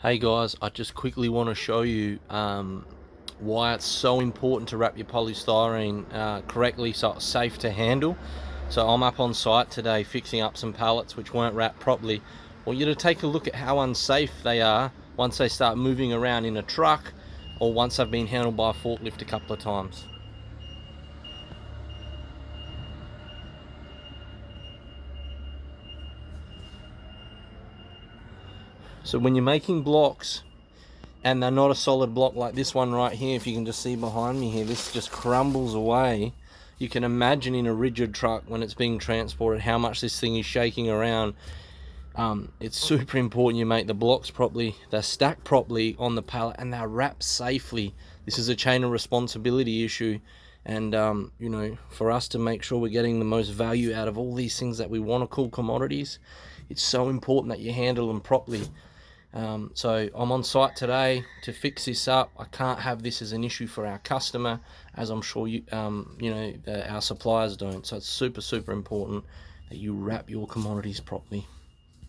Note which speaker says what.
Speaker 1: Hey guys, I just quickly want to show you why it's so important to wrap your polystyrene correctly so it's safe to handle. So I'm up on site today fixing up some pallets which weren't wrapped properly. I want you to take a look at how unsafe they are once they start moving around in a truck or once they've been handled by a forklift a couple of times. So when you're making blocks, and they're not a solid block like this one right here, if you can just see behind me here, this just crumbles away. You can imagine in a rigid truck when it's being transported how much this thing is shaking around. It's super important you make the blocks properly, they're stacked properly on the pallet, and they're wrapped safely. This is a chain of responsibility issue, and you know, for us to make sure we're getting the most value out of all these things that we want to call commodities, it's so important that you handle them properly. So I'm on site today to fix this up. I can't have this as an issue for our customer, as I'm sure you know our suppliers don't. So it's super important that you wrap your commodities properly.